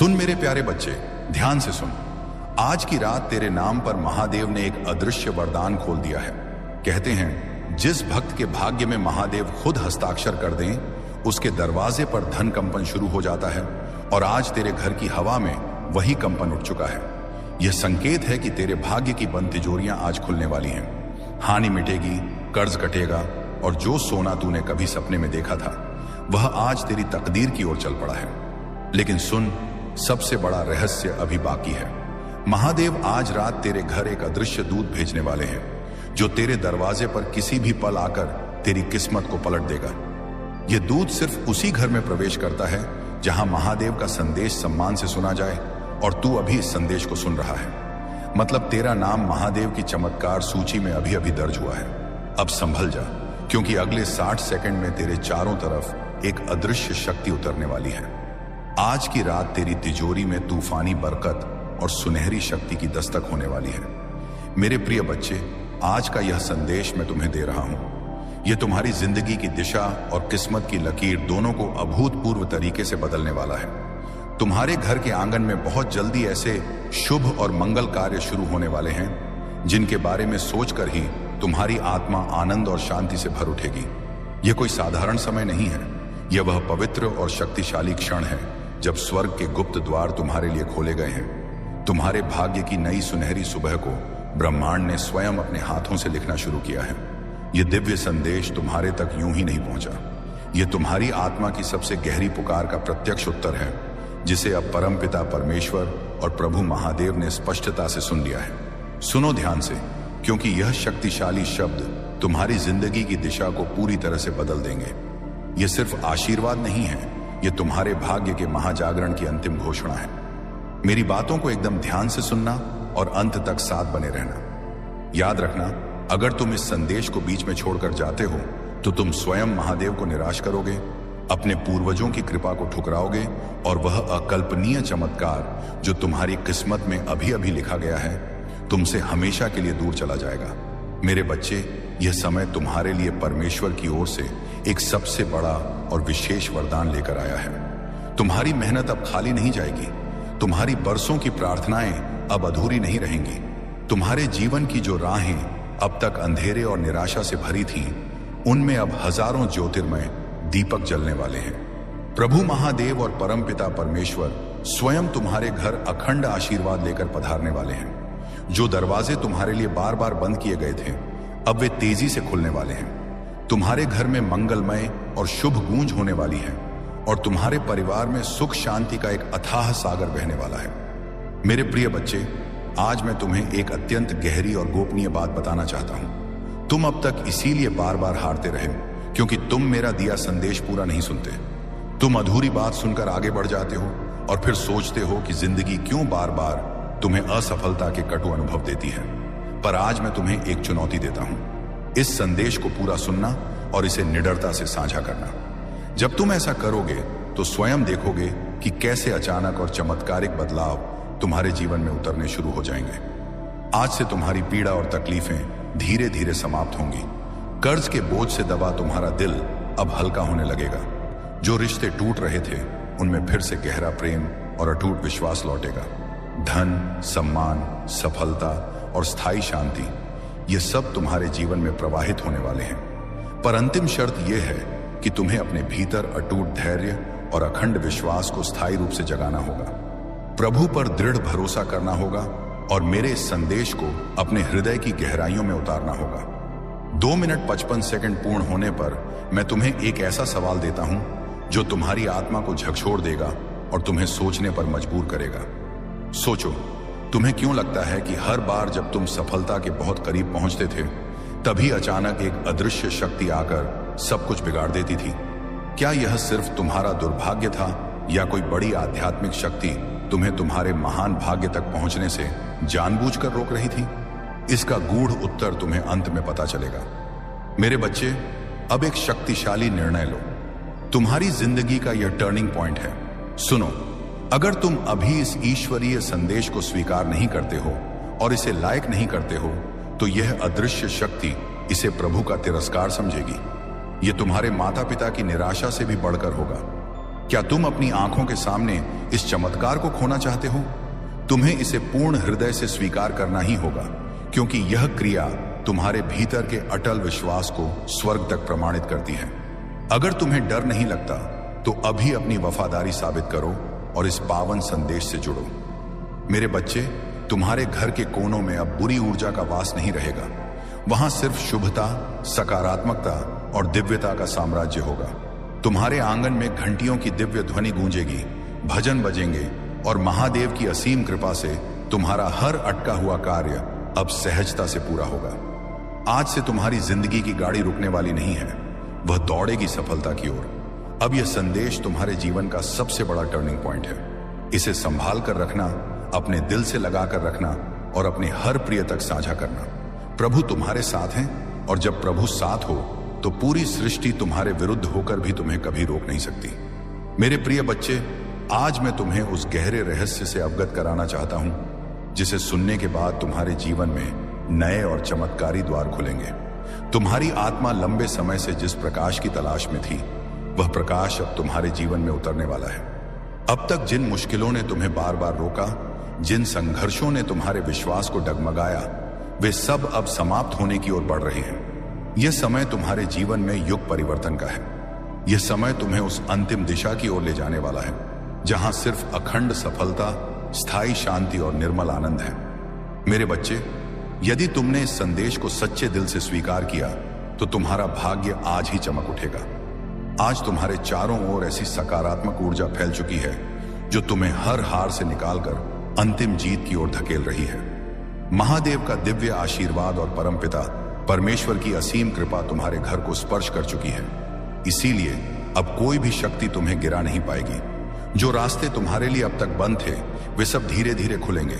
सुन मेरे प्यारे बच्चे, ध्यान से सुन। आज की रात तेरे नाम पर महादेव ने एक अदृश्य वरदान खोल दिया है। कहते हैं जिस भक्त के भाग्य में महादेव खुद हस्ताक्षर कर दें, उसके दरवाजे पर धन कंपन शुरू हो जाता है। और आज तेरे घर की हवा में वही कंपन उठ चुका है। यह संकेत है कि तेरे भाग्य की बंद तिजोरियां आज खुलने वाली हैं। हानि मिटेगी, कर्ज कटेगा और जो सोना तूने कभी सपने में देखा था वह आज तेरी तकदीर की ओर चल पड़ा है। लेकिन सुन, सबसे बड़ा रहस्य अभी बाकी है। महादेव आज रात तेरे घर एक अदृश्य दूत भेजने वाले हैं जो तेरे दरवाजे पर किसी भी पल आकर तेरी किस्मत को पलट देगा। यह दूत सिर्फ उसी घर में प्रवेश करता है जहां महादेव का संदेश सम्मान से सुना जाए, और तू अभी इस संदेश को सुन रहा है। मतलब तेरा नाम महादेव की चमत्कार सूची में अभी अभी दर्ज हुआ है। अब संभल जा, क्योंकि अगले 60 सेकंड में तेरे चारों तरफ एक अदृश्य शक्ति उतरने वाली है। आज की रात तेरी तिजोरी में तूफानी बरकत और सुनहरी शक्ति की दस्तक होने वाली है। मेरे प्रिय बच्चे, आज का यह संदेश मैं तुम्हें दे रहा हूं। यह तुम्हारी जिंदगी की दिशा और किस्मत की लकीर दोनों को अभूतपूर्व तरीके से बदलने वाला है। तुम्हारे घर के आंगन में बहुत जल्दी ऐसे शुभ और मंगल कार्य शुरू होने वाले हैं जिनके बारे में सोचकर ही तुम्हारी आत्मा आनंद और शांति से भर उठेगी। यह कोई साधारण समय नहीं है, यह वह पवित्र और शक्तिशाली क्षण है जब स्वर्ग के गुप्त द्वार तुम्हारे लिए खोले गए हैं। तुम्हारे भाग्य की नई सुनहरी सुबह को ब्रह्मांड ने स्वयं अपने हाथों से लिखना शुरू किया है। यह दिव्य संदेश तुम्हारे तक यूं ही नहीं पहुंचा। यह तुम्हारी आत्मा की सबसे गहरी पुकार का प्रत्यक्ष उत्तर है, जिसे अब परमपिता परमेश्वर और प्रभु महादेव ने स्पष्टता से सुन लिया है। सुनो ध्यान से, क्योंकि यह शक्तिशाली शब्द तुम्हारी जिंदगी की दिशा को पूरी तरह से बदल देंगे। यह सिर्फ आशीर्वाद नहीं है, यह तुम्हारे भाग्य के महाजागरण की अंतिम घोषणा है। मेरी बातों को एकदम ध्यान से सुनना और अंत तक साथ बने रहना। याद रखना, अगर तुम इस संदेश को बीच में छोड़कर जाते हो तो तुम स्वयं महादेव को निराश करोगे, अपने पूर्वजों की कृपा को ठुकराओगे और वह अकल्पनीय चमत्कार जो तुम्हारी किस्मत में अभी अभी लिखा गया है तुमसे हमेशा के लिए दूर चला जाएगा। मेरे बच्चे, यह समय तुम्हारे लिए परमेश्वर की ओर से एक सबसे बड़ा और विशेष वरदान लेकर आया है। तुम्हारी मेहनत अब खाली नहीं जाएगी। तुम्हारी बरसों की प्रार्थनाएं अब अधूरी नहीं रहेंगी। तुम्हारे जीवन की जो राहें अब तक अंधेरे और निराशा से भरी थीं, उनमें अब हजारों ज्योतिर्मय दीपक जलने वाले हैं। प्रभु महादेव और परमपिता परमेश्वर स्वयं तुम्हारे घर अखंड आशीर्वाद लेकर पधारने वाले हैं। जो दरवाजे तुम्हारे लिए बार बार बंद किए गए थे, अब वे तेजी से खुलने वाले हैं। तुम्हारे घर में मंगलमय और शुभ गूंज होने वाली है और तुम्हारे परिवार में सुख शांति का एक अथाह सागर बहने वाला है। मेरे प्रिय बच्चे, आज मैं तुम्हें एक अत्यंत गहरी और गोपनीय बात बताना चाहता हूं। तुम अब तक इसीलिए बार बार हारते रहे क्योंकि तुम मेरा दिया संदेश पूरा नहीं सुनते। तुम अधूरी बात सुनकर आगे बढ़ जाते हो और फिर सोचते हो कि जिंदगी क्यों बार बार तुम्हें असफलता के कटु अनुभव देती है। पर आज मैं तुम्हें एक चुनौती देता हूं, इस संदेश को पूरा सुनना और इसे निडरता से साझा करना। जब तुम ऐसा करोगे तो स्वयं देखोगे कि कैसे अचानक और चमत्कारिक बदलाव तुम्हारे जीवन में उतरने शुरू हो जाएंगे। आज से तुम्हारी पीड़ा और तकलीफें धीरे धीरे समाप्त होंगी। कर्ज के बोझ से दबा तुम्हारा दिल अब हल्का होने लगेगा। जो रिश्ते टूट रहे थे, उनमें फिर से गहरा प्रेम और अटूट विश्वास लौटेगा। धन, सम्मान, सफलता और स्थायी शांति, ये सब तुम्हारे जीवन में प्रवाहित होने वाले हैं। पर अंतिम शर्त यह है कि तुम्हें अपने भीतर अटूट धैर्य और अखंड विश्वास को स्थायी रूप से जगाना होगा। प्रभु पर दृढ़ भरोसा करना होगा और मेरे इस संदेश को अपने हृदय की गहराइयों में उतारना होगा। 2 मिनट 55 सेकंड पूर्ण होने पर मैं तुम्हें एक ऐसा सवाल देता हूं जो तुम्हारी आत्मा को झकझोर देगा और तुम्हें सोचने पर मजबूर करेगा। सोचो, तुम्हें क्यों लगता है कि हर बार जब तुम सफलता के बहुत करीब पहुंचते थे, तभी अचानक एक अदृश्य शक्ति आकर सब कुछ बिगाड़ देती थी? क्या यह सिर्फ तुम्हारा दुर्भाग्य था या कोई बड़ी आध्यात्मिक शक्ति तुम्हें तुम्हारे महान भाग्य तक पहुंचने से जानबूझकर रोक रही थी? इसका गूढ़ उत्तर तुम्हें अंत में पता चलेगा। मेरे बच्चे, अब एक शक्तिशाली निर्णय लो। तुम्हारी जिंदगी का यह टर्निंग पॉइंट है। सुनो, अगर तुम अभी इस ईश्वरीय संदेश को स्वीकार नहीं करते हो और इसे लायक नहीं करते हो, तो यह अदृश्य शक्ति इसे प्रभु का तिरस्कार समझेगी। यह तुम्हारे माता पिता की निराशा से भी बढ़कर होगा। क्या तुम अपनी आंखों के सामने इस चमत्कार को खोना चाहते हो? तुम्हें इसे पूर्ण हृदय से स्वीकार करना ही होगा, क्योंकि यह क्रिया तुम्हारे भीतर के अटल विश्वास को स्वर्ग तक प्रमाणित करती है। अगर तुम्हें डर नहीं लगता तो अभी अपनी वफादारी साबित करो और इस पावन संदेश से जुड़ो। मेरे बच्चे, तुम्हारे घर के कोनों में अब बुरी ऊर्जा का वास नहीं रहेगा। वहां सिर्फ शुभता, सकारात्मकता और दिव्यता का साम्राज्य होगा। तुम्हारे आंगन में घंटियों की दिव्य ध्वनि गूंजेगी, भजन बजेंगे और महादेव की असीम कृपा से तुम्हारा हर अटका हुआ कार्य अब सहजता से पूरा होगा। आज से तुम्हारी जिंदगी की गाड़ी रुकने वाली नहीं है, वह दौड़ेगी सफलता की ओर। अब यह संदेश तुम्हारे जीवन का सबसे बड़ा टर्निंग पॉइंट है। इसे संभाल कर रखना, अपने दिल से लगा कर रखना और अपने हर प्रिय तक साझा करना। प्रभु तुम्हारे साथ हैं और जब प्रभु साथ हो तो पूरी सृष्टि तुम्हारे विरुद्ध होकर भी तुम्हें कभी रोक नहीं सकती। मेरे प्रिय बच्चे, आज मैं तुम्हें उस गहरे रहस्य से अवगत कराना चाहता हूं जिसे सुनने के बाद तुम्हारे जीवन में नए और चमत्कारी द्वार खुलेंगे। तुम्हारी आत्मा लंबे समय से जिस प्रकाश की तलाश में थी, वह प्रकाश अब तुम्हारे जीवन में उतरने वाला है। अब तक जिन मुश्किलों ने तुम्हें बार बार रोका, जिन संघर्षों ने तुम्हारे विश्वास को डगमगाया, वे सब अब समाप्त होने की ओर बढ़ रहे हैं। यह समय तुम्हारे जीवन में युग परिवर्तन का है। यह समय तुम्हें उस अंतिम दिशा की ओर ले जाने वाला है जहां सिर्फ अखंड सफलता, स्थायी शांति और निर्मल आनंद है। मेरे बच्चे, यदि तुमने इस संदेश को सच्चे दिल से स्वीकार किया तो तुम्हारा भाग्य आज ही चमक उठेगा। आज तुम्हारे चारों ओर ऐसी सकारात्मक ऊर्जा फैल चुकी है जो तुम्हें हर हार से निकालकर अंतिम जीत की ओर धकेल रही है। महादेव का दिव्य आशीर्वाद और परमपिता परमेश्वर की असीम कृपा तुम्हारे घर को स्पर्श कर चुकी है। इसीलिए अब कोई भी शक्ति तुम्हें गिरा नहीं पाएगी। जो रास्ते तुम्हारे लिए अब तक बंद थे, वे सब धीरे धीरे खुलेंगे।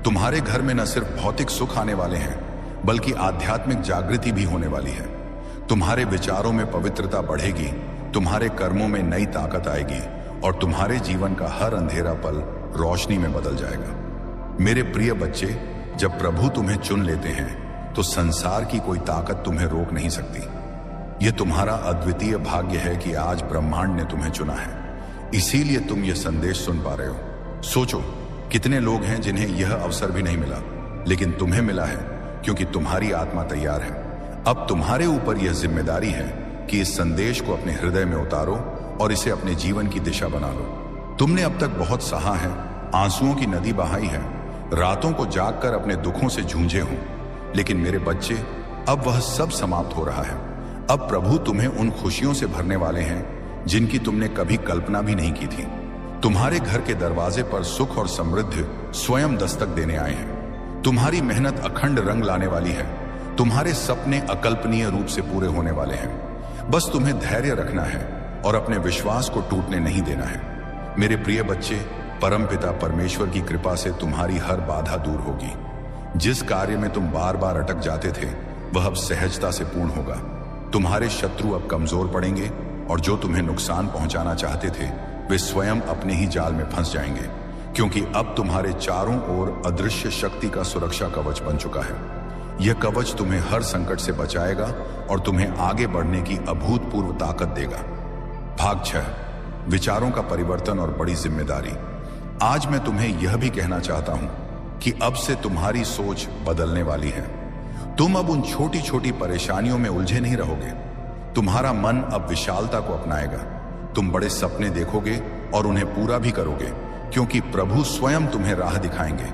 तुम्हारे घर में न सिर्फ भौतिक सुख आने वाले हैं, बल्कि आध्यात्मिक जागृति भी होने वाली है। तुम्हारे विचारों में पवित्रता बढ़ेगी, तुम्हारे कर्मों में नई ताकत आएगी और तुम्हारे जीवन का हर अंधेरा पल रोशनी में बदल जाएगा। मेरे प्रिय बच्चे, जब प्रभु तुम्हें चुन लेते हैं तो संसार की कोई ताकत तुम्हें रोक नहीं सकती। यह तुम्हारा अद्वितीय भाग्य है कि आज ब्रह्मांड ने तुम्हें चुना है, इसीलिए तुम यह संदेश सुन पा रहे हो। सोचो, कितने लोग हैं जिन्हें यह अवसर भी नहीं मिला, लेकिन तुम्हें मिला है क्योंकि तुम्हारी आत्मा तैयार है। अब तुम्हारे ऊपर यह जिम्मेदारी है कि इस संदेश को अपने हृदय में उतारो और इसे अपने जीवन की दिशा बना लो। तुमने अब तक बहुत सहा है, आंसुओं की नदी बहाई है, रातों को जागकर अपने दुखों से जूझे हो, लेकिन मेरे बच्चे, अब वह सब समाप्त हो रहा है। अब प्रभु तुम्हें उन खुशियों से भरने वाले हैं जिनकी तुमने कभी कल्पना भी नहीं की थी। तुम्हारे घर के दरवाजे पर सुख और समृद्धि स्वयं दस्तक देने आए हैं। तुम्हारी मेहनत अखंड रंग लाने वाली है। तुम्हारे सपने अकल्पनीय रूप से पूरे होने वाले हैं। बस तुम्हें धैर्य रखना है और अपने विश्वास को टूटने नहीं देना है। मेरे प्रिय बच्चे, परमपिता परमेश्वर की कृपा से तुम्हारी हर बाधा दूर होगी। जिस कार्य में तुम बार बार अटक जाते थे, वह अब सहजता से पूर्ण होगा। तुम्हारे शत्रु अब कमजोर पड़ेंगे और जो तुम्हें नुकसान पहुंचाना चाहते थे, वे स्वयं अपने ही जाल में फंस जाएंगे, क्योंकि अब तुम्हारे चारों ओर अदृश्य शक्ति का सुरक्षा कवच बन चुका है। यह कवच तुम्हें हर संकट से बचाएगा और तुम्हें आगे बढ़ने की अभूतपूर्व ताकत देगा। भाग 6, विचारों का परिवर्तन और बड़ी जिम्मेदारी। आज मैं तुम्हें यह भी कहना चाहता हूं कि अब से तुम्हारी सोच बदलने वाली है। तुम अब उन छोटी छोटी परेशानियों में उलझे नहीं रहोगे। तुम्हारा मन अब विशालता को अपनाएगा। तुम बड़े सपने देखोगे और उन्हें पूरा भी करोगे, क्योंकि प्रभु स्वयं तुम्हें राह दिखाएंगे।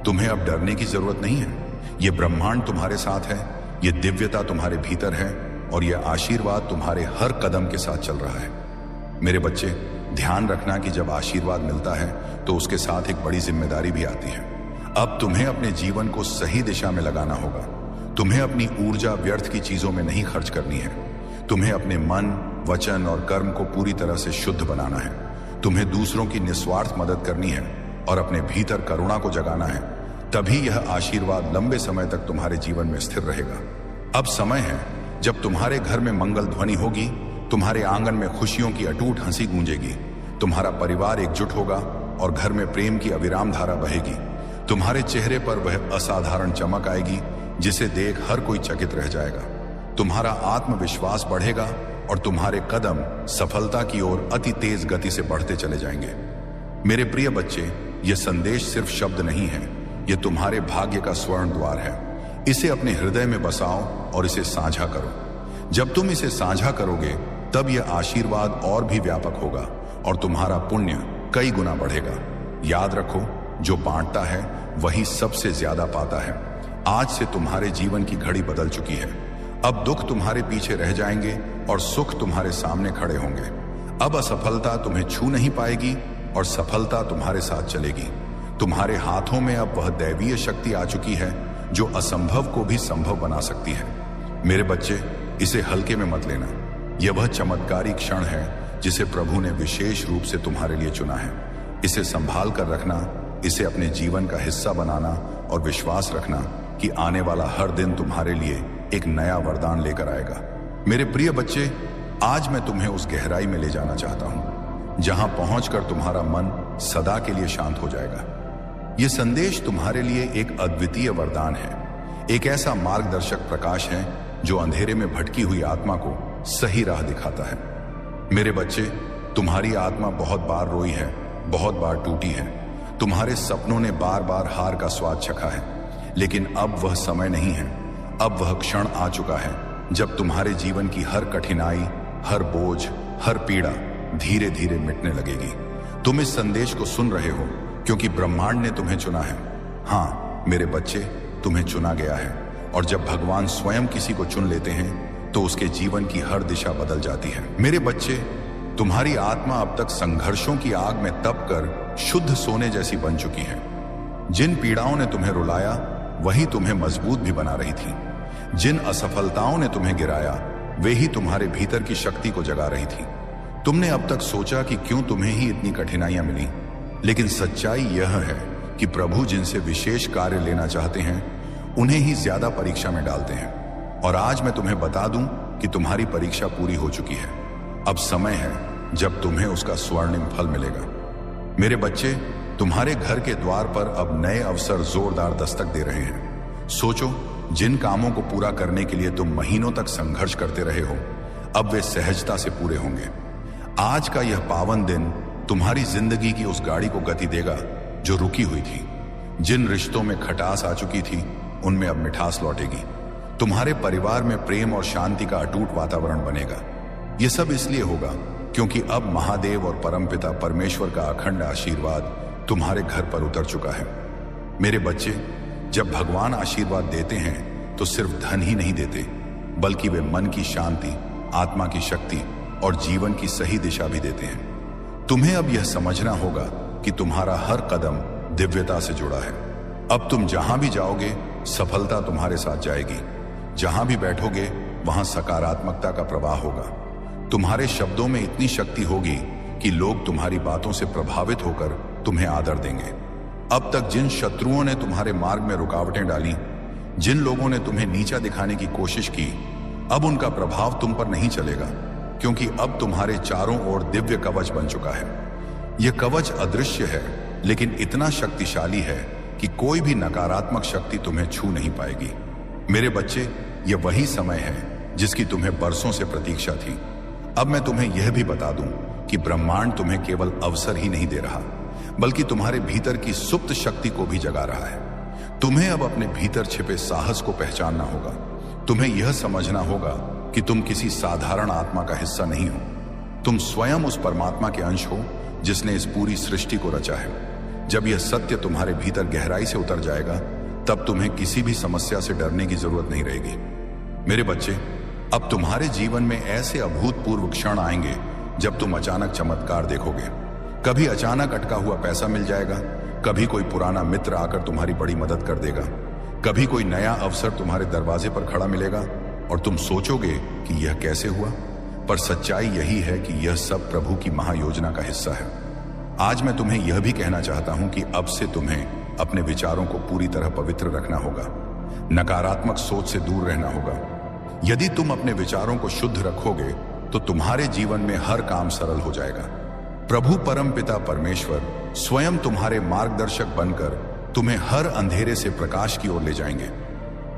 तुम्हें अब डरने की जरूरत नहीं है। यह ब्रह्मांड तुम्हारे साथ है, यह दिव्यता तुम्हारे भीतर है और यह आशीर्वाद तुम्हारे हर कदम के साथ चल रहा है। मेरे बच्चे, ध्यान रखना कि जब आशीर्वाद मिलता है तो उसके साथ एक बड़ी जिम्मेदारी भी आती है। अब तुम्हें अपने जीवन को सही दिशा में लगाना होगा। तुम्हें अपनी ऊर्जा व्यर्थ की चीजों में नहीं खर्च करनी है। तुम्हें अपने मन, वचन और कर्म को पूरी तरह से शुद्ध बनाना है। तुम्हें दूसरों की निस्वार्थ मदद करनी है और अपने भीतर करुणा को जगाना है। तभी यह आशीर्वाद लंबे समय तक तुम्हारे जीवन में स्थिर रहेगा। अब समय है जब तुम्हारे घर में मंगल ध्वनि होगी, तुम्हारे आंगन में खुशियों की अटूट हंसी गूंजेगी, तुम्हारा परिवार एकजुट होगा और घर में प्रेम की अविराम धारा बहेगी। तुम्हारे चेहरे पर वह असाधारण चमक आएगी जिसे देख हर कोई चकित रह जाएगा। तुम्हारा आत्मविश्वास बढ़ेगा और तुम्हारे कदम सफलता की ओर अति तेज गति से बढ़ते चले जाएंगे। मेरे प्रिय बच्चे, यह संदेश सिर्फ शब्द नहीं है, यह तुम्हारे भाग्य का स्वर्ण द्वार है। इसे अपने हृदय में बसाओ और इसे साझा करो। जब तुम इसे साझा करोगे तब यह आशीर्वाद और भी व्यापक होगा और तुम्हारा पुण्य कई गुना बढ़ेगा। याद रखो, जो बांटता है वही सबसे ज्यादा पाता है। आज से तुम्हारे जीवन की घड़ी बदल चुकी है। अब दुख तुम्हारे पीछे रह जाएंगे और सुख तुम्हारे सामने खड़े होंगे। अब असफलता तुम्हें छू नहीं पाएगी और सफलता तुम्हारे साथ चलेगी। तुम्हारे हाथों में अब वह दैवीय शक्ति आ चुकी है जो असंभव को भी संभव बना सकती है। मेरे बच्चे, इसे हल्के में मत लेना। यह वह चमत्कारी क्षण है जिसे प्रभु ने विशेष रूप से तुम्हारे लिए चुना है। इसे संभाल कर रखना, इसे अपने जीवन का हिस्सा बनाना और विश्वास रखना कि आने वाला हर दिन तुम्हारे लिए एक नया वरदान लेकर आएगा। मेरे प्रिय बच्चे, आज मैं तुम्हें उस गहराई में ले जाना चाहता हूं जहां पहुंचकर तुम्हारा मन सदा के लिए शांत हो जाएगा। यह संदेश तुम्हारे लिए एक अद्वितीय वरदान है, एक ऐसा मार्गदर्शक प्रकाश है जो अंधेरे में भटकी हुई आत्मा को सही राह दिखाता है। मेरे बच्चे, तुम्हारी आत्मा बहुत बार रोई है, बहुत बार टूटी है। तुम्हारे सपनों ने बार बार हार का स्वाद चखा है, लेकिन अब वह समय नहीं है। अब वह क्षण आ चुका है जब तुम्हारे जीवन की हर कठिनाई, हर बोझ, हर पीड़ा धीरे धीरे मिटने लगेगी। तुम इस संदेश को सुन रहे हो क्योंकि ब्रह्मांड ने तुम्हें चुना है। हाँ मेरे बच्चे, तुम्हें चुना गया है, और जब भगवान स्वयं किसी को चुन लेते हैं तो उसके जीवन की हर दिशा बदल जाती है। मेरे बच्चे, तुम्हारी आत्मा अब तक संघर्षों की आग में तप कर शुद्ध सोने जैसी बन चुकी है। जिन पीड़ाओं ने तुम्हें रुलाया वही तुम्हें मजबूत भी बना रही थी। जिन असफलताओं ने तुम्हें गिराया वे ही तुम्हारे भीतर की शक्ति को जगा रही थी। तुमने अब तक सोचा कि क्यों तुम्हें ही इतनी कठिनाइयां मिली, लेकिन सच्चाई यह है कि प्रभु जिनसे विशेष कार्य लेना चाहते हैं उन्हें ही ज्यादा परीक्षा में डालते हैं। और आज मैं तुम्हें बता दूं कि तुम्हारी परीक्षा पूरी हो चुकी है। अब समय है जब तुम्हें उसका स्वर्णिम फल मिलेगा। मेरे बच्चे, तुम्हारे घर के द्वार पर अब नए अवसर जोरदार दस्तक दे रहे हैं। सोचो, जिन कामों को पूरा करने के लिए तुम महीनों तक संघर्ष करते रहे हो, अब वे सहजता से पूरे होंगे। आज का यह पावन दिन तुम्हारी जिंदगी की उस गाड़ी को गति देगा जो रुकी हुई थी। जिन रिश्तों में खटास आ चुकी थी उनमें अब मिठास लौटेगी। तुम्हारे परिवार में प्रेम और शांति का अटूट वातावरण बनेगा। यह सब इसलिए होगा क्योंकि अब महादेव और परमपिता परमेश्वर का अखंड आशीर्वाद तुम्हारे घर पर उतर चुका है। मेरे बच्चे, जब भगवान आशीर्वाद देते हैं तो सिर्फ धन ही नहीं देते, बल्कि वे मन की शांति, आत्मा की शक्ति और जीवन की सही दिशा भी देते हैं। तुम्हें अब यह समझना होगा कि तुम्हारा हर कदम दिव्यता से जुड़ा है। अब तुम जहां भी जाओगे सफलता तुम्हारे साथ जाएगी। जहां भी बैठोगे वहां सकारात्मकता का प्रवाह होगा। तुम्हारे शब्दों में इतनी शक्ति होगी कि लोग तुम्हारी बातों से प्रभावित होकर तुम्हें आदर देंगे। अब तक जिन शत्रुओं ने तुम्हारे मार्ग में रुकावटें डाली, जिन लोगों ने तुम्हें नीचा दिखाने की कोशिश की, अब उनका प्रभाव तुम पर नहीं चलेगा, क्योंकि अब तुम्हारे चारों ओर दिव्य कवच बन चुका है। यह कवच अदृश्य है लेकिन इतना शक्तिशाली है कि कोई भी नकारात्मक शक्ति तुम्हें छू नहीं पाएगी। मेरे बच्चे, यह वही समय है जिसकी तुम्हें बरसों से प्रतीक्षा थी। अब मैं तुम्हें यह भी बता दूं कि ब्रह्मांड तुम्हें केवल अवसर ही नहीं दे रहा, बल्कि तुम्हारे भीतर की सुप्त शक्ति को भी जगा रहा है। तुम्हें अब अपने भीतर छिपे साहस को पहचानना होगा। तुम्हें यह समझना होगा कि तुम किसी साधारण आत्मा का हिस्सा नहीं हो। तुम स्वयं उस परमात्मा के अंश हो जिसने इस पूरी सृष्टि को रचा है। जब यह सत्य तुम्हारे भीतर गहराई से उतर जाएगा, तब तुम्हें किसी भी समस्या से डरने की जरूरत नहीं रहेगी। मेरे बच्चे, अब तुम्हारे जीवन में ऐसे अभूतपूर्व क्षण आएंगे जब तुम अचानक चमत्कार देखोगे। कभी अचानक अटका हुआ पैसा मिल जाएगा, कभी कोई पुराना मित्र आकर तुम्हारी बड़ी मदद कर देगा, कभी कोई नया अवसर तुम्हारे दरवाजे पर खड़ा मिलेगा और तुम सोचोगे कि यह कैसे हुआ। पर सच्चाई यही है कि यह सब प्रभु की महायोजना का हिस्सा है। आज मैं तुम्हें यह भी कहना चाहता हूं कि अब से तुम्हें अपने विचारों को पूरी तरह पवित्र रखना होगा, नकारात्मक सोच से दूर रहना होगा। यदि तुम अपने विचारों को शुद्ध रखोगे तो तुम्हारे जीवन में हर काम सरल हो जाएगा। प्रभु परमपिता परमेश्वर स्वयं तुम्हारे मार्गदर्शक बनकर तुम्हें हर अंधेरे से प्रकाश की ओर ले जाएंगे।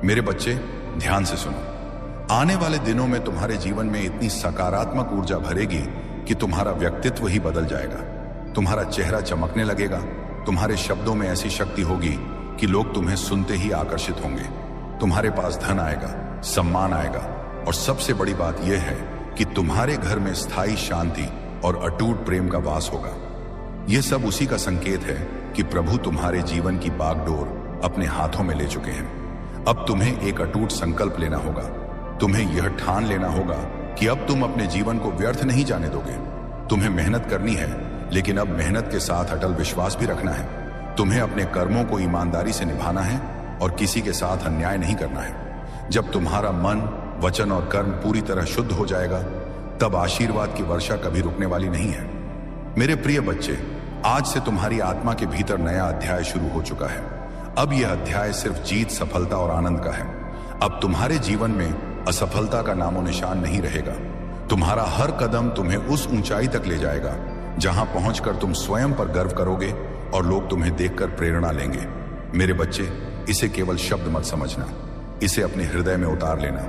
मेरे बच्चे, ध्यान से सुनो। आने वाले दिनों में तुम्हारे जीवन में इतनी सकारात्मक ऊर्जा भरेगी कि तुम्हारा व्यक्तित्व ही बदल जाएगा। तुम्हारा चेहरा चमकने लगेगा। तुम्हारे शब्दों में ऐसी शक्ति होगी कि लोग तुम्हें सुनते ही आकर्षित होंगे। तुम्हारे पास धन आएगा, सम्मान आएगा, और सबसे बड़ी बात यह है कि तुम्हारे घर में स्थायी शांति और अटूट प्रेम का वास होगा। यह सब उसी का संकेत है कि प्रभु तुम्हारे जीवन की बागडोर अपने हाथों में ले चुके हैं। अब तुम्हें एक अटूट संकल्प लेना होगा। तुम्हें यह ठान लेना होगा कि अब तुम अपने जीवन को व्यर्थ नहीं जाने दोगे। तुम्हें मेहनत करनी है, लेकिन अब मेहनत के साथ अटल विश्वास भी रखना है। तुम्हें अपने कर्मों को ईमानदारी से निभाना है और किसी के साथ अन्याय नहीं करना है। जब तुम्हारा मन, वचन और कर्म पूरी तरह शुद्ध हो जाएगा, तब आशीर्वाद की वर्षा कभी रुकने वाली नहीं है। मेरे प्रिय बच्चे, आज से तुम्हारी आत्मा के भीतर नया अध्याय शुरू हो चुका है। अब यह अध्याय सिर्फ जीत, सफलता और आनंद का है। अब तुम्हारे जीवन में असफलता का नामो निशान नहीं रहेगा। तुम्हारा हर कदम तुम्हें उस ऊंचाई तक ले जाएगा जहां पहुंचकर तुम स्वयं पर गर्व करोगे और लोग तुम्हें देखकर प्रेरणा लेंगे। मेरे बच्चे, इसे केवल शब्द मत समझना, इसे अपने हृदय में उतार लेना।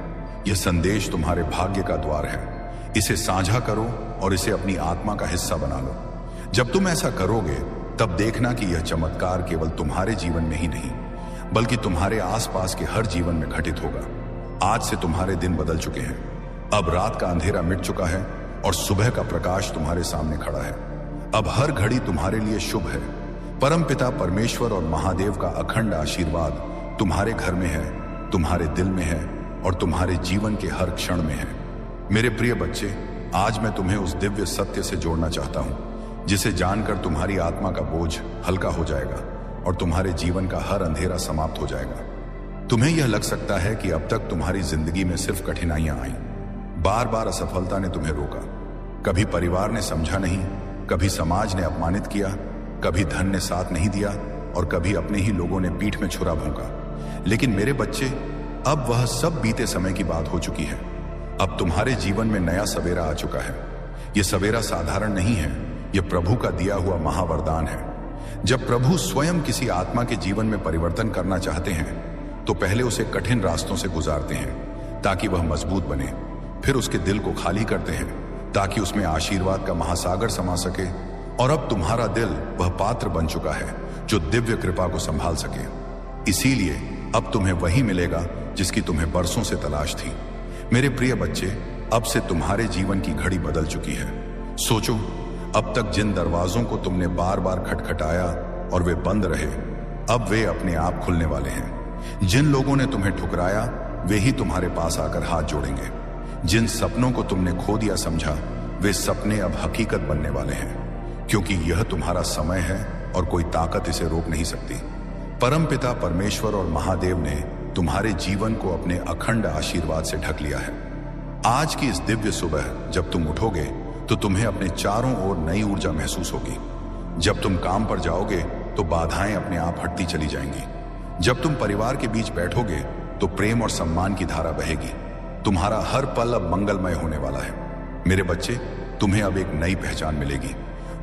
यह संदेश तुम्हारे भाग्य का द्वार है। इसे साझा करो और इसे अपनी आत्मा का हिस्सा बना लो। जब तुम ऐसा करोगे, तब देखना कि यह चमत्कार केवल तुम्हारे जीवन में ही नहीं, बल्कि तुम्हारे आसपास के हर जीवन में घटित होगा। आज से तुम्हारे दिन बदल चुके हैं। अब रात का अंधेरा मिट चुका है और सुबह का प्रकाश तुम्हारे सामने खड़ा है। अब हर घड़ी तुम्हारे लिए शुभ है। परमपिता परमेश्वर और महादेव का अखंड आशीर्वाद तुम्हारे घर में है, तुम्हारे दिल में है और तुम्हारे जीवन के हर क्षण में है। मेरे प्रिय बच्चे, आज मैं तुम्हें उस दिव्य सत्य से जोड़ना चाहता हूं जिसे जानकर तुम्हारी आत्मा का बोझ हल्का हो जाएगा और तुम्हारे जीवन का हर अंधेरा समाप्त हो जाएगा। तुम्हें यह लग सकता है कि अब तक तुम्हारी जिंदगी में सिर्फ कठिनाइयां आई। बार बार असफलता ने तुम्हें रोका। कभी परिवार ने समझा नहीं, कभी समाज ने अपमानित किया, कभी धन ने साथ नहीं दिया और कभी अपने ही लोगों ने पीठ में छुरा भोंका। लेकिन मेरे बच्चे, अब वह सब बीते समय की बात हो चुकी है। अब तुम्हारे जीवन में नया सवेरा आ चुका है। यह सवेरा साधारण नहीं है, यह प्रभु का दिया हुआ महावरदान है। जब प्रभु स्वयं किसी आत्मा के जीवन में परिवर्तन करना चाहते हैं, तो पहले उसे कठिन रास्तों से गुजारते हैं ताकि वह मजबूत बने। फिर उसके दिल को खाली करते हैं ताकि उसमें आशीर्वाद का महासागर समा सके। और अब तुम्हारा दिल वह पात्र बन चुका है जो दिव्य कृपा को संभाल सके। इसीलिए अब तुम्हें वही मिलेगा जिसकी तुम्हें बरसों से तलाश थी। मेरे प्रिय बच्चे, अब से तुम्हारे जीवन की घड़ी बदल चुकी है। सोचो, अब तक जिन दरवाजों को तुमने बार बार खटखटाया और वे बंद रहे, अब वे अपने आप खुलने वाले हैं। जिन लोगों ने तुम्हें ठुकराया, वे ही तुम्हारे पास आकर हाथ जोड़ेंगे। जिन सपनों को तुमने खो दिया समझा, वे सपने अब हकीकत बनने वाले हैं, क्योंकि यह तुम्हारा समय है और कोई ताकत इसे रोक नहीं सकती। परमपिता परमेश्वर और महादेव ने तुम्हारे जीवन को अपने अखंड आशीर्वाद से ढक लिया है। आज की इस दिव्य सुबह जब तुम उठोगे, तो तुम्हें अपने चारों ओर नई ऊर्जा महसूस होगी। जब तुम काम पर जाओगे, तो बाधाएं अपने आप हटती चली जाएंगी। जब तुम परिवार के बीच बैठोगे, तो प्रेम और सम्मान की धारा बहेगी। तुम्हारा हर पल अब मंगलमय होने वाला है। मेरे बच्चे, तुम्हें अब एक नई पहचान मिलेगी।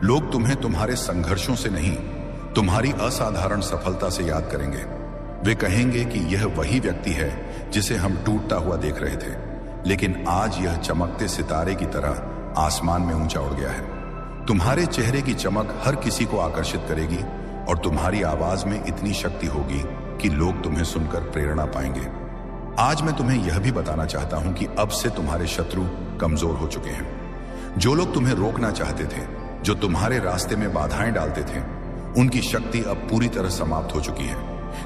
लोग तुम्हें तुम्हारे संघर्षों से नहीं, तुम्हारी असाधारण सफलता से याद करेंगे। वे कहेंगे कि यह वही व्यक्ति है जिसे हम टूटता हुआ देख रहे थे, लेकिन आज यह चमकते सितारे की तरह आसमान में ऊंचा उड़ गया है। तुम्हारे चेहरे की चमक हर किसी को आकर्षित करेगी और तुम्हारी आवाज में इतनी शक्ति होगी कि लोग तुम्हें सुनकर प्रेरणा पाएंगे। आज मैं तुम्हें यह भी बताना चाहता हूं कि अब से तुम्हारे शत्रु कमजोर हो चुके हैं। जो लोग तुम्हें रोकना चाहते थे, जो तुम्हारे रास्ते में बाधाएं डालते थे, उनकी शक्ति अब पूरी तरह समाप्त हो चुकी है।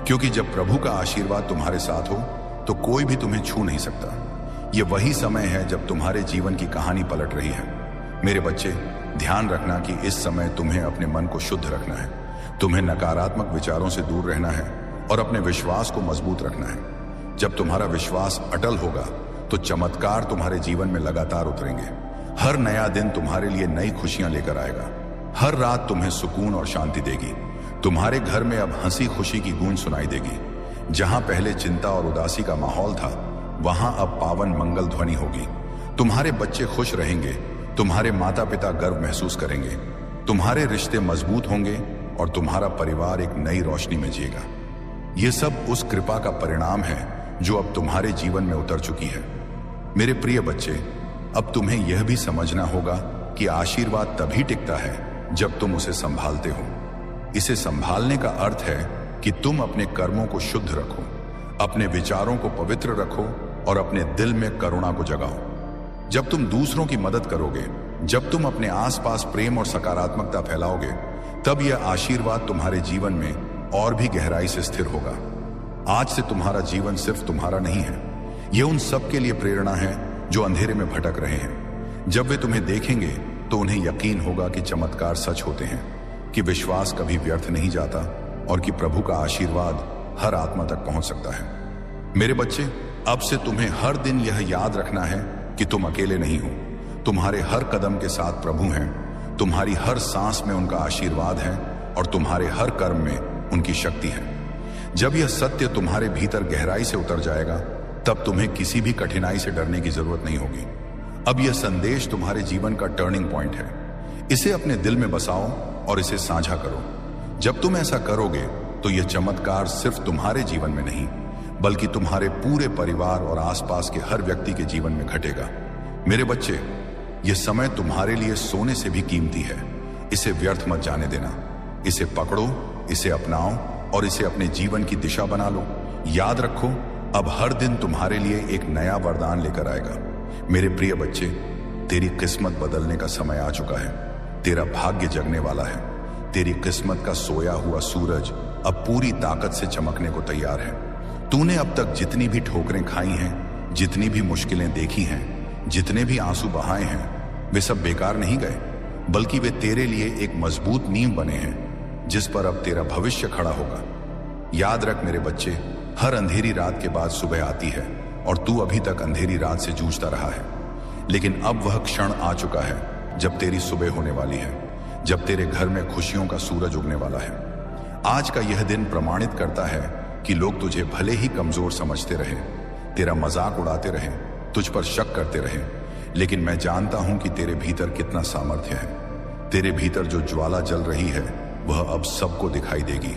क्योंकि जब प्रभु का आशीर्वाद तुम्हारे साथ हो, तो कोई भी तुम्हें छू नहीं सकता। यह वही समय है जब तुम्हारे जीवन की कहानी पलट रही है। मेरे बच्चे, ध्यान रखना कि इस समय तुम्हें अपने मन को शुद्ध रखना है। तुम्हें नकारात्मक विचारों से दूर रहना है और अपने विश्वास को मजबूत रखना है। जब तुम्हारा विश्वास अटल होगा, तो चमत्कार तुम्हारे जीवन में लगातार उतरेंगे। हर नया दिन तुम्हारे लिए नई खुशियां लेकर आएगा। हर रात तुम्हें सुकून और शांति देगी। तुम्हारे घर में अब हंसी खुशी की गूंज सुनाई देगी। जहां पहले चिंता और उदासी का माहौल था, वहां अब पावन मंगल ध्वनि होगी। तुम्हारे बच्चे खुश रहेंगे, तुम्हारे माता पिता गर्व महसूस करेंगे, तुम्हारे रिश्ते मजबूत होंगे और तुम्हारा परिवार एक नई रोशनी में जिएगा। यह सब उस कृपा का परिणाम है जो अब तुम्हारे जीवन में उतर चुकी है। मेरे प्रिय बच्चे, अब तुम्हें यह भी समझना होगा कि आशीर्वाद तभी टिकता है जब तुम उसे संभालते हो। इसे संभालने का अर्थ है कि तुम अपने कर्मों को शुद्ध रखो, अपने विचारों को पवित्र रखो और अपने दिल में करुणा को जगाओ। जब तुम दूसरों की मदद करोगे, जब तुम अपने आसपास प्रेम और सकारात्मकता फैलाओगे, तब यह आशीर्वाद तुम्हारे जीवन में और भी गहराई से स्थिर होगा। आज से तुम्हारा जीवन सिर्फ तुम्हारा नहीं है, यह उन सब के लिए प्रेरणा है जो अंधेरे में भटक रहे हैं। जब वे तुम्हें देखेंगे तो उन्हें यकीन होगा कि चमत्कार सच होते हैं, कि विश्वास कभी व्यर्थ नहीं जाता और कि प्रभु का आशीर्वाद हर आत्मा तक पहुंच सकता है। मेरे बच्चे, अब से तुम्हें हर दिन यह याद रखना है कि तुम अकेले नहीं हो। तुम्हारे हर कदम के साथ प्रभु हैं, तुम्हारी हर सांस में उनका आशीर्वाद है और तुम्हारे हर कर्म में उनकी शक्ति है। जब यह सत्य तुम्हारे भीतर गहराई से उतर जाएगा, तब तुम्हें किसी भी कठिनाई से डरने की जरूरत नहीं होगी। अब यह संदेश तुम्हारे जीवन का टर्निंग पॉइंट है। इसे अपने दिल में बसाओ और इसे साझा करो। जब तुम ऐसा करोगे तो यह चमत्कार सिर्फ तुम्हारे जीवन में नहीं, बल्कि तुम्हारे पूरे परिवार और आसपास के हर व्यक्ति के जीवन में घटेगा। मेरे बच्चे, यह समय तुम्हारे लिए सोने से भी कीमती है। इसे व्यर्थ मत जाने देना। इसे पकड़ो, इसे अपनाओ और इसे अपने जीवन की दिशा बना लो। याद रखो, अब हर दिन तुम्हारे लिए एक नया वरदान लेकर आएगा। मेरे प्रिय बच्चे, तेरी किस्मत बदलने का समय आ चुका है। तेरा भाग्य जगने वाला है। तेरी किस्मत का सोया हुआ सूरज अब पूरी ताकत से चमकने को तैयार है। तूने अब तक जितनी भी ठोकरें खाई हैं, जितनी भी मुश्किलें देखी हैं, जितने भी आंसू बहाए हैं, वे सब बेकार नहीं गए, बल्कि वे तेरे लिए एक मजबूत नींव बने हैं जिस पर अब तेरा भविष्य खड़ा होगा। याद रख मेरे बच्चे, हर अंधेरी रात के बाद सुबह आती है और तू अभी तक अंधेरी रात से जूझता रहा है। लेकिन अब वह क्षण आ चुका है जब तेरी सुबह होने वाली है, जब तेरे घर में खुशियों का सूरज उगने वाला है। आज का यह दिन प्रमाणित करता है कि लोग तुझे भले ही कमजोर समझते रहे, तेरा मजाक उड़ाते रहे, तुझ पर शक करते रहे, लेकिन मैं जानता हूं कि तेरे भीतर कितना सामर्थ्य है। तेरे भीतर जो ज्वाला जल रही है वह अब सबको दिखाई देगी।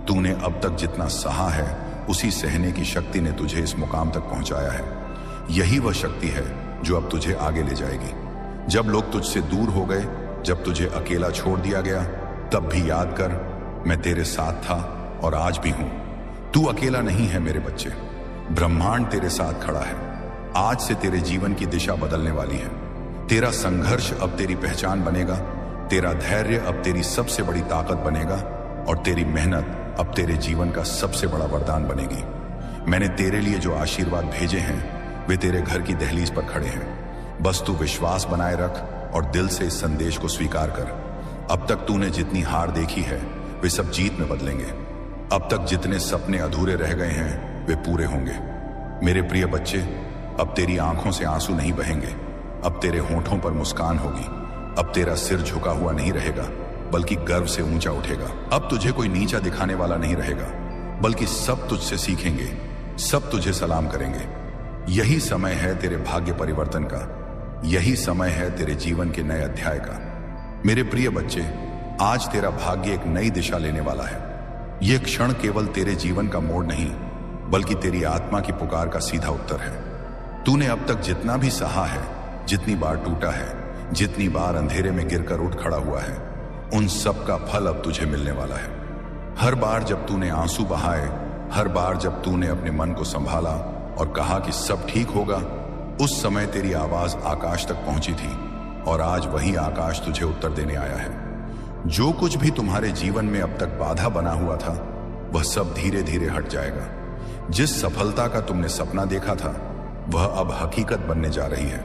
तूने अब तक जितना सहा है, उसी सहने की शक्ति ने तुझे इस मुकाम तक पहुंचाया है। यही वह शक्ति है जो अब तुझे आगे ले जाएगी। जब लोग तुझसे दूर हो गए, जब तुझे अकेला छोड़ दिया गया, तब भी याद कर, मैं तेरे साथ था और आज भी हूं। तू अकेला नहीं है मेरे बच्चे, ब्रह्मांड तेरे साथ खड़ा है। आज से तेरे जीवन की दिशा बदलने वाली है। तेरा संघर्ष अब तेरी पहचान बनेगा, तेरा धैर्य अब तेरी सबसे बड़ी ताकत बनेगा और तेरी मेहनत अब तेरे जीवन का सबसे बड़ा वरदान बनेगी। मैंने तेरे लिए जो आशीर्वाद भेजे हैं, वे तेरे घर की दहलीज पर खड़े हैं। बस तू विश्वास बनाए रख और दिल से इस संदेश को स्वीकार कर। अब तक तूने जितनी हार देखी है, वे सब जीत में बदलेंगे। अब तक जितने सपने अधूरे रह गए हैं, वे पूरे होंगे। मेरे प्रिय बच्चे, अब तेरी आंखों से आंसू नहीं बहेंगे, अब तेरे होठों पर मुस्कान होगी। अब तेरा सिर झुका हुआ नहीं रहेगा, बल्कि गर्व से ऊंचा उठेगा। अब तुझे कोई नीचा दिखाने वाला नहीं रहेगा, बल्कि सब तुझसे सीखेंगे, सब तुझे सलाम करेंगे। यही समय है तेरे भाग्य परिवर्तन का, यही समय है तेरे जीवन के नए अध्याय का। मेरे प्रिय बच्चे, आज तेरा भाग्य एक नई दिशा लेने वाला है। यह क्षण केवल तेरे जीवन का मोड़ नहीं, बल्कि तेरी आत्मा की पुकार का सीधा उत्तर है। तूने अब तक जितना भी सहा है, जितनी बार टूटा है, जितनी बार अंधेरे में गिरकर उठ खड़ा हुआ है, उन सब का फल अब तुझे मिलने वाला है। हर बार जब तूने आंसू बहाए, हर बार जब तूने अपने मन को संभाला और कहा कि सब ठीक होगा, उस समय तेरी आवाज आकाश तक पहुंची थी और आज वही आकाश तुझे उत्तर देने आया है। जो कुछ भी तुम्हारे जीवन में अब तक बाधा बना हुआ था, वह सब धीरे धीरे हट जाएगा। जिस सफलता का तुमने सपना देखा था, वह अब हकीकत बनने जा रही है।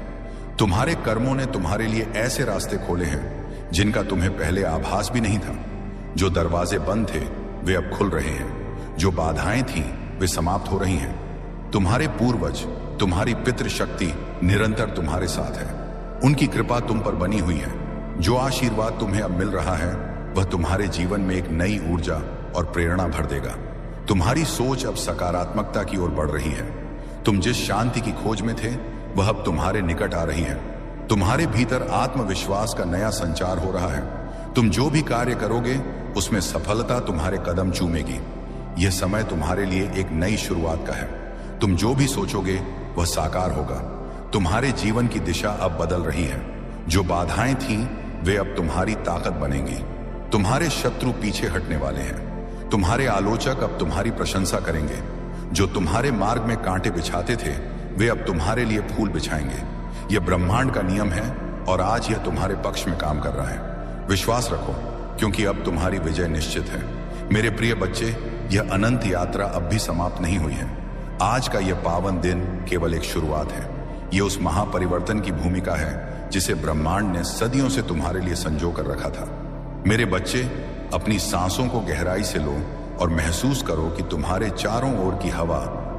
तुम्हारे कर्मों ने तुम्हारे लिए ऐसे रास्ते खोले हैं जिनका तुम्हें पहले आभास भी नहीं था। जो दरवाजे बंद थे, वे अब खुल रहे हैं। जो बाधाएं थीं, वे समाप्त हो रही हैं। तुम्हारे पूर्वज, तुम्हारी पितृशक्ति निरंतर तुम्हारे साथ है। उनकी कृपा तुम पर बनी हुई है। जो आशीर्वाद तुम्हें अब मिल रहा है, वह तुम्हारे जीवन में एक नई ऊर्जा और प्रेरणा भर देगा। तुम्हारी सोच अब सकारात्मकता की ओर बढ़ रही है। तुम जिस शांति की खोज में थे, वह अब तुम्हारे निकट आ रही है। तुम्हारे भीतर आत्मविश्वास का नया संचार हो रहा है। तुम जो भी कार्य करोगे, उसमें सफलता तुम्हारे कदम चूमेगी। यह समय तुम्हारे लिए एक नई शुरुआत का है। तुम जो भी सोचोगे, वह साकार होगा। तुम्हारे जीवन की दिशा अब बदल रही है। जो बाधाएं थीं वे अब तुम्हारी ताकत बनेंगी। तुम्हारे शत्रु पीछे हटने वाले हैं। तुम्हारे आलोचक अब तुम्हारी प्रशंसा करेंगे। जो तुम्हारे मार्ग में कांटे बिछाते थे वे अब तुम्हारे लिए फूल बिछाएंगे। यह ब्रह्मांड का नियम है और आज यह तुम्हारे पक्ष में काम कर रहा है। विश्वास रखो, क्योंकि अब तुम्हारी विजय निश्चित है। मेरे प्रिय बच्चे, यह अनंत यात्रा अब भी समाप्त नहीं हुई है। आज का यह पावन दिन केवल एक शुरुआत है। यह उस महापरिवर्तन की भूमिका है जिसे ब्रह्मांड ने सदियों से तुम्हारे लिए संजो कर रखा था। मेरे बच्चे, अपनी सांसों को गहराई से लो और महसूस करो कि तुम्हारे चारों ओर की हवा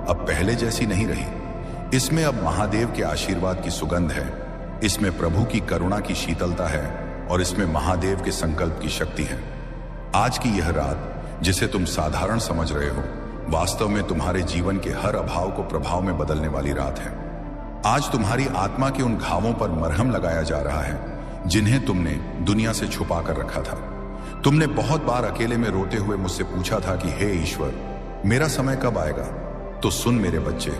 अब पहले जैसी नहीं रही। इसमें अब महादेव के आशीर्वाद की सुगंध है, इसमें प्रभु की करुणा की शीतलता है और इसमें महादेव के संकल्प की शक्ति है। आज की यह रात, जिसे तुम साधारण समझ रहे हो, वास्तव में तुम्हारे जीवन के हर अभाव को प्रभाव में बदलने वाली रात है। आज तुम्हारी आत्मा के उन घावों पर मरहम लगाया जा रहा है जिन्हें तुमने दुनिया से छुपा कर रखा था। तुमने बहुत बार अकेले में रोते हुए मुझसे पूछा था कि हे ईश्वर, मेरा समय कब आएगा? तो सुन मेरे बच्चे,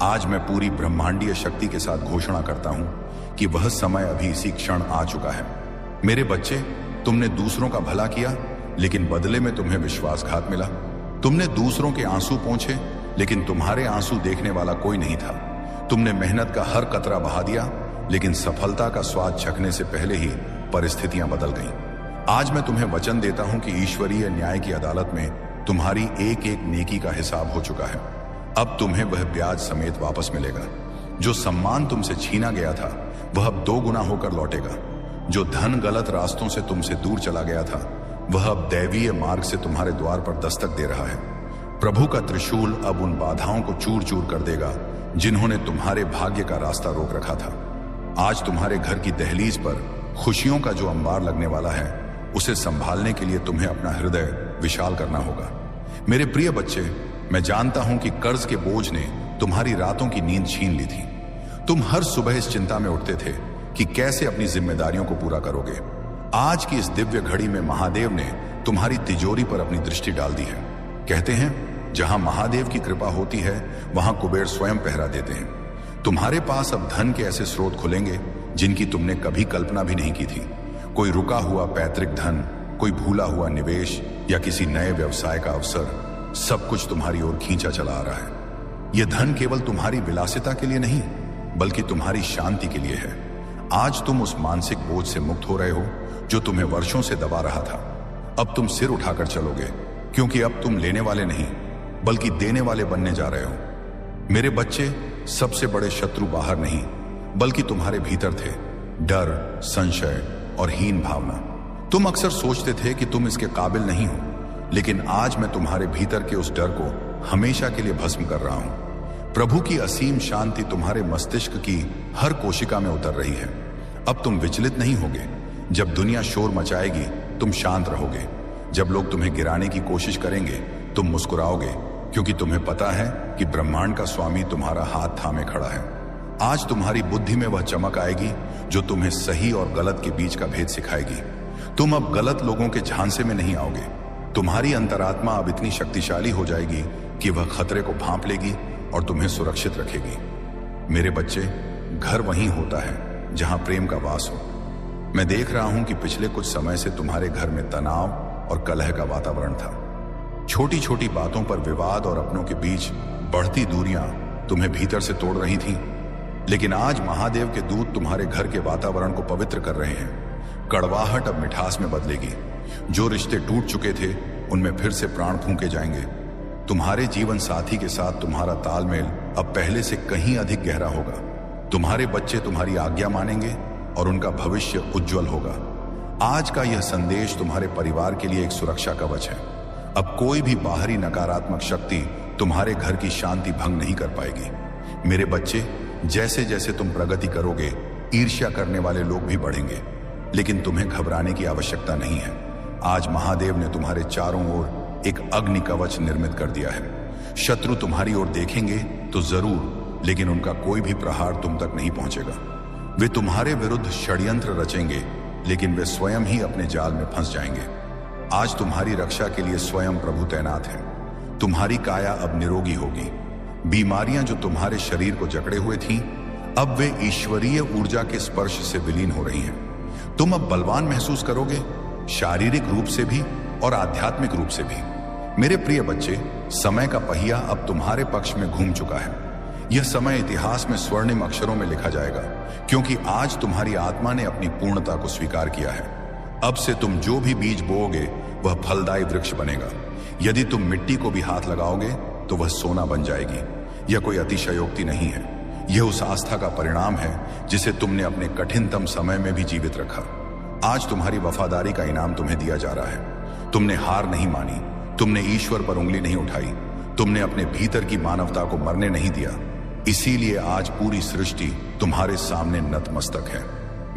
आज मैं पूरी ब्रह्मांडीय शक्ति के साथ घोषणा करता हूं कि वह समय अभी इसी क्षण आ चुका है। मेरे बच्चे, तुमने दूसरों का भला किया, लेकिन बदले में तुम्हें विश्वासघात मिला। तुमने दूसरों के आंसू पोंछे, लेकिन तुम्हारे आंसू देखने वाला कोई नहीं था। तुमने मेहनत का हर कतरा बहा दिया, लेकिन सफलता का स्वाद चखने से पहले ही परिस्थितियां बदल गईं। आज मैं तुम्हें वचन देता हूं कि ईश्वरीय न्याय की अदालत में तुम्हारी एक एक नेकी का हिसाब हो चुका है। अब तुम्हें वह ब्याज समेत वापस मिलेगा। जो सम्मान तुमसे छीना गया था वह अब 2 गुना होकर लौटेगा। जो धन गलत रास्तों से तुमसे दूर चला गया था वह अब दैवीय मार्ग से तुम्हारे द्वार पर दस्तक दे रहा है। प्रभु का त्रिशूल अब उन बाधाओं को चूर चूर कर देगा जिन्होंने तुम्हारे भाग्य का रास्ता रोक रखा था। आज तुम्हारे घर की दहलीज पर खुशियों का जो अंबार लगने वाला है, उसे संभालने के लिए तुम्हें अपना हृदय विशाल करना होगा। मेरे प्रिय बच्चे, मैं जानता हूं कि कर्ज के बोझ ने तुम्हारी रातों की नींद छीन ली थी। तुम हर सुबह इस चिंता में उठते थे कि कैसे अपनी जिम्मेदारियों को पूरा करोगे। आज की इस दिव्य घड़ी में महादेव ने तुम्हारी तिजोरी पर अपनी दृष्टि डाल दी है। कहते हैं, जहां महादेव की कृपा होती है वहां कुबेर स्वयं पहरा देते हैं। तुम्हारे पास अब धन के ऐसे स्रोत खुलेंगे जिनकी तुमने कभी कल्पना भी नहीं की थी। कोई रुका हुआ पैतृक धन, कोई भूला हुआ निवेश या किसी नए व्यवसाय का अवसर, सब कुछ तुम्हारी ओर खींचा चला आ रहा है। यह धन केवल तुम्हारी विलासिता के लिए नहीं, बल्कि तुम्हारी शांति के लिए है। आज तुम उस मानसिक बोझ से मुक्त हो रहे हो जो तुम्हें वर्षों से दबा रहा था। अब तुम सिर उठाकर चलोगे, क्योंकि अब तुम लेने वाले नहीं बल्कि देने वाले बनने जा रहे हो। मेरे बच्चे, सबसे बड़े शत्रु बाहर नहीं बल्कि तुम्हारे भीतर थे। डर, संशय और हीन भावना। तुम अक्सर सोचते थे कि तुम इसके काबिल नहीं हो, लेकिन आज मैं तुम्हारे भीतर के उस डर को हमेशा के लिए भस्म कर रहा हूं। प्रभु की असीम शांति तुम्हारे मस्तिष्क की हर कोशिका में उतर रही है। अब तुम विचलित नहीं होगे। जब दुनिया शोर मचाएगी तुम शांत रहोगे। जब लोग तुम्हें गिराने की कोशिश करेंगे तुम मुस्कुराओगे, क्योंकि तुम्हें पता है कि ब्रह्मांड का स्वामी तुम्हारा हाथ थामे खड़ा है। आज तुम्हारी बुद्धि में वह चमक आएगी जो तुम्हें सही और गलत के बीच का भेद सिखाएगी। तुम अब गलत लोगों के झांसे में नहीं आओगे। तुम्हारी अंतरात्मा अब इतनी शक्तिशाली हो जाएगी कि वह खतरे को भांप लेगी और तुम्हें सुरक्षित रखेगी। मेरे बच्चे, घर वहीं होता है जहां प्रेम का वास हो। मैं देख रहा हूं कि पिछले कुछ समय से तुम्हारे घर में तनाव और कलह का वातावरण था। छोटी छोटी बातों पर विवाद और अपनों के बीच बढ़ती दूरियां तुम्हें भीतर से तोड़ रही थीं। लेकिन आज महादेव के दूत तुम्हारे घर के वातावरण को पवित्र कर रहे हैं। कड़वाहट अब मिठास में बदलेगी। जो रिश्ते टूट चुके थे उनमें फिर से प्राण फूंके जाएंगे। तुम्हारे जीवन साथी के साथ तुम्हारा तालमेल अब पहले से कहीं अधिक गहरा होगा। तुम्हारे बच्चे तुम्हारी आज्ञा मानेंगे और उनका भविष्य उज्जवल होगा। आज का यह संदेश तुम्हारे परिवार के लिए एक सुरक्षा कवच है। अब कोई भी बाहरी नकारात्मक शक्ति तुम्हारे घर की शांति भंग नहीं कर पाएगी। मेरे बच्चे, जैसे जैसे तुम प्रगति करोगे, ईर्ष्या करने वाले लोग भी बढ़ेंगे, लेकिन तुम्हें घबराने की आवश्यकता नहीं है। आज महादेव ने तुम्हारे चारों ओर एक अग्नि कवच निर्मित कर दिया है। शत्रु तुम्हारी ओर देखेंगे तो जरूर, लेकिन उनका कोई भी प्रहार तुम तक नहीं पहुंचेगा। वे तुम्हारे विरुद्ध षड्यंत्र रचेंगे, लेकिन वे स्वयं ही अपने जाल में फंस जाएंगे। आज तुम्हारी रक्षा के लिए स्वयं प्रभु तैनात है। तुम्हारी काया अब निरोगी होगी। बीमारियां जो तुम्हारे शरीर को जकड़े हुए थीं, अब वे ईश्वरीय ऊर्जा के स्पर्श से विलीन हो रही हैं। तुम अब बलवान महसूस करोगे, शारीरिक रूप से भी और आध्यात्मिक रूप से भी। मेरे प्रिय बच्चे, समय का पहिया अब तुम्हारे पक्ष में घूम चुका है। यह समय इतिहास में स्वर्णिम अक्षरों में लिखा जाएगा, क्योंकि आज तुम्हारी आत्मा ने अपनी पूर्णता को स्वीकार किया है। अब से तुम जो भी बीज बोओगे वह फलदायी वृक्ष बनेगा। यदि तुम मिट्टी को भी हाथ लगाओगे तो वह सोना बन जाएगी। यह कोई अतिशयोक्ति नहीं है, यह उस आस्था का परिणाम है जिसे तुमने अपने कठिनतम समय में भी जीवित रखा। आज तुम्हारी वफादारी का इनाम तुम्हें दिया जा रहा है। तुमने हार नहीं मानी, तुमने ईश्वर पर उंगली नहीं उठाई, तुमने अपने भीतर की मानवता को मरने नहीं दिया। इसीलिए आज पूरी सृष्टि तुम्हारे सामने नतमस्तक है।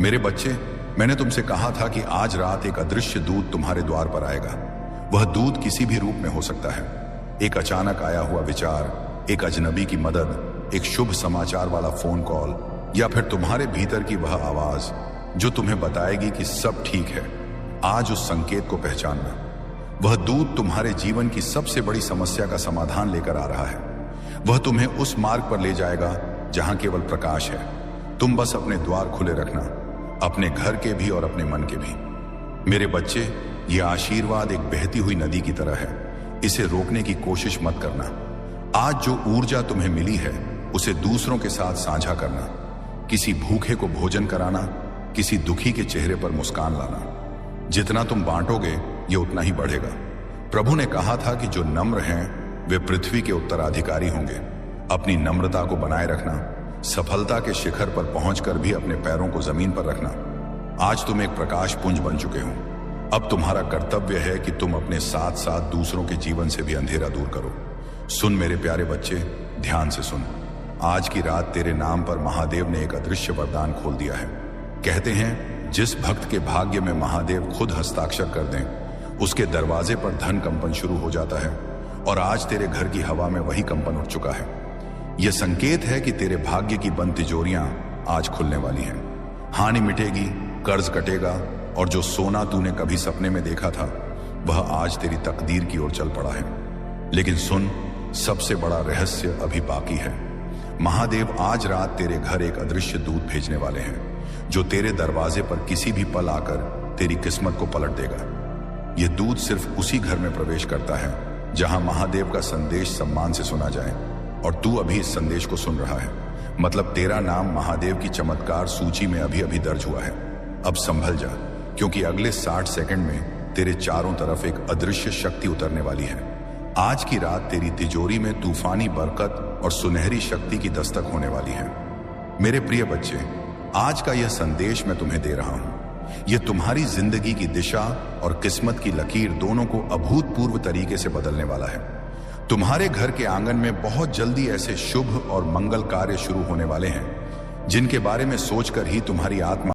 मेरे बच्चे, मैंने तुमसे कहा था कि आज रात एक अदृश्य दूत तुम्हारे द्वार पर आएगा। वह दूत किसी भी रूप में हो सकता है। एक अचानक आया हुआ विचार, एक अजनबी की मदद, एक शुभ समाचार वाला फोन कॉल, या फिर तुम्हारे भीतर की वह आवाज जो तुम्हें बताएगी कि सब ठीक है। आज उस संकेत को पहचानना। वह दूत तुम्हारे जीवन की सबसे बड़ी समस्या का समाधान लेकर आ रहा है। वह तुम्हें उस मार्ग पर ले जाएगा जहां केवल प्रकाश है। तुम बस अपने द्वार खुले रखना, अपने घर के भी और अपने मन के भी। मेरे बच्चे, यह आशीर्वाद एक बहती हुई नदी की तरह है। इसे रोकने की कोशिश मत करना। आज जो ऊर्जा तुम्हें मिली है उसे दूसरों के साथ साझा करना। किसी भूखे को भोजन कराना, किसी दुखी के चेहरे पर मुस्कान लाना। जितना तुम बांटोगे ये उतना ही बढ़ेगा। प्रभु ने कहा था कि जो नम्र हैं वे पृथ्वी के उत्तराधिकारी होंगे। अपनी नम्रता को बनाए रखना, सफलता के शिखर पर पहुंचकर भी अपने पैरों को जमीन पर रखना। आज तुम एक प्रकाश पुंज बन चुके हो। अब तुम्हारा कर्तव्य है कि तुम अपने साथ साथ दूसरों के जीवन से भी अंधेरा दूर करो। सुन मेरे प्यारे बच्चे, ध्यान से सुन। आज की रात तेरे नाम पर महादेव ने एक अदृश्य वरदान खोल दिया है। कहते हैं, जिस भक्त के भाग्य में महादेव खुद हस्ताक्षर कर दें, उसके दरवाजे पर धन कंपन शुरू हो जाता है। और आज तेरे घर की हवा में वही कंपन उठ चुका है। यह संकेत है कि तेरे भाग्य की बंद तिजोरियां आज खुलने वाली हैं। हानि मिटेगी, कर्ज कटेगा, और जो सोना तूने कभी सपने में देखा था वह आज तेरी तकदीर की ओर चल पड़ा है। लेकिन सुन, सबसे बड़ा रहस्य अभी बाकी है। महादेव आज रात तेरे घर एक अदृश्य दूत भेजने वाले हैं, जो तेरे दरवाजे पर किसी भी पल आकर तेरी किस्मत को पलट देगा। यह दूत सिर्फ उसी घर में प्रवेश करता है जहां महादेव का संदेश सम्मान से सुना जाए। और तू अभी इस संदेश को सुन रहा है, मतलब तेरा नाम महादेव की चमत्कार सूची में अभी अभी दर्ज हुआ है। अब संभल जा, क्योंकि अगले 60 सेकंड में तेरे चारों तरफ एक अदृश्य शक्ति उतरने वाली है। आज की रात तेरी तिजोरी में तूफानी बरकत और सुनहरी शक्ति की दस्तक होने वाली है। मेरे प्रिय बच्चे, आज का यह संदेश मैं तुम्हें दे रहा हूं। यह तुम्हारी जिंदगी की दिशा और किस्मत की लकीर दोनों को अभूतपूर्व तरीके से बदलने वाला है। तुम्हारे घर के आंगन में बहुत जल्दी ऐसे शुभ और मंगल कार्य शुरू होने वाले हैं जिनके बारे में सोचकर ही तुम्हारी आत्मा